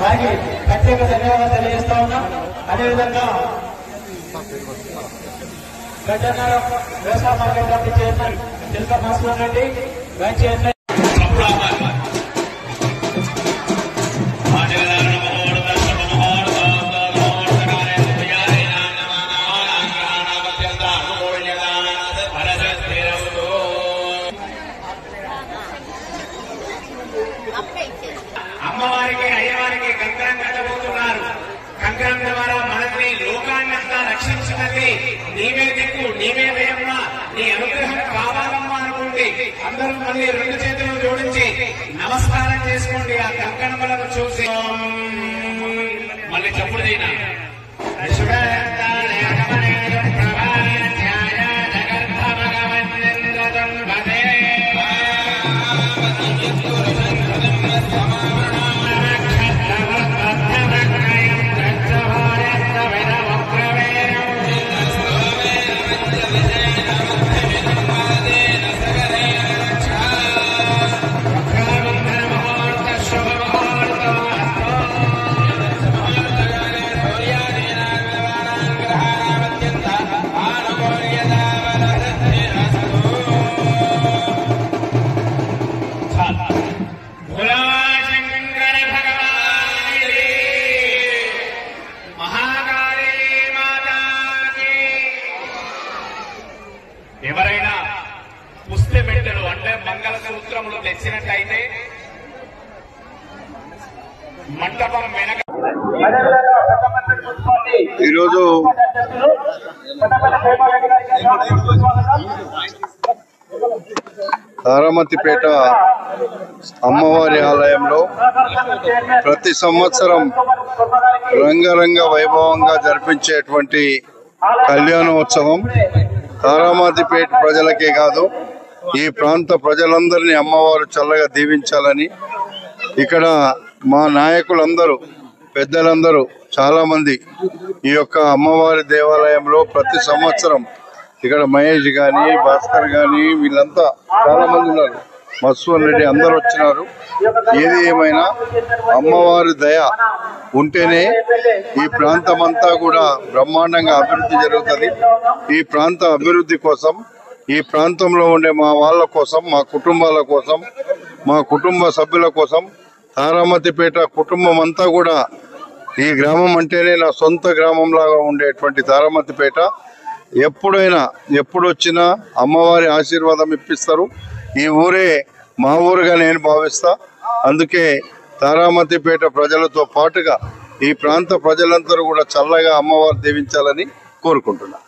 వారికి ప్రత్యేక ధన్యవాదాలు తెలియజేస్తా ఉన్నాం. అదేవిధంగా గజన్నరం వ్యవసాయ మార్కెట్ కమిటీ చైర్మన్ చిలక మసూర్ రెడ్డి, వైస్ చైర్మన్ అమ్మవారికి అయ్యవారికి కంకణం కట్టబోతున్నారు. కంకణం ద్వారా మనల్ని లోకాన్నంతా రక్షించినది నీవే దిక్కు, నీవే వేయమ్మ, నీ అనుగ్రహం కావాలమ్మా అనుకోండి. అందరూ మళ్ళీ రెండు చేతులు జోడించి నమస్కారం చేసుకోండి. ఆ కంకణములను చూసి మళ్ళీ చెప్పుడు తీనా ఎవరైనా పుస్తె మెట్టలు అంటే మంగళ సూత్రములు తెచ్చినట్టయితే మంటపం వెనక ఈరోజు తారామతిపేట అమ్మవారి ఆలయంలో ప్రతి సంవత్సరం రంగరంగ వైభవంగా జరిపించేటువంటి కళ్యాణోత్సవం తారామతిపేట ప్రజలకే కాదు, ఈ ప్రాంత ప్రజలందరినీ అమ్మవారు చల్లగా దీవించాలని ఇక్కడ మా నాయకులందరూ పెద్దలందరూ చాలామంది ఈ యొక్క అమ్మవారి దేవాలయంలో ప్రతి సంవత్సరం ఇక్కడ మహేష్ కానీ భాస్కర్ కానీ వీళ్ళంతా చాలామంది ఉన్నారు, మసూర్ రెడ్డి అందరూ వచ్చినారు. ఏది ఏమైనా అమ్మవారి దయ ఉంటేనే ఈ ప్రాంతం అంతా కూడా బ్రహ్మాండంగా అభివృద్ధి జరుగుతుంది. ఈ ప్రాంత అభివృద్ధి కోసం, ఈ ప్రాంతంలో ఉండే మా వాళ్ళ కోసం, మా కుటుంబాల కోసం, మా కుటుంబ సభ్యుల కోసం తారామతిపేట కుటుంబం అంతా కూడా, ఈ గ్రామం అంటేనే నా సొంత గ్రామంలాగా ఉండేటువంటి తారామతిపేట ఎప్పుడైనా ఎప్పుడు వచ్చినా అమ్మవారి ఆశీర్వాదం ఇప్పిస్తారు. ఈ ఊరే మా ఊరుగా నేను భావిస్తా. అందుకే తారామతిపేట ప్రజలతో పాటుగా ఈ ప్రాంత ప్రజలందరూ కూడా చల్లగా అమ్మవారు దీవించాలని కోరుకుంటున్నా.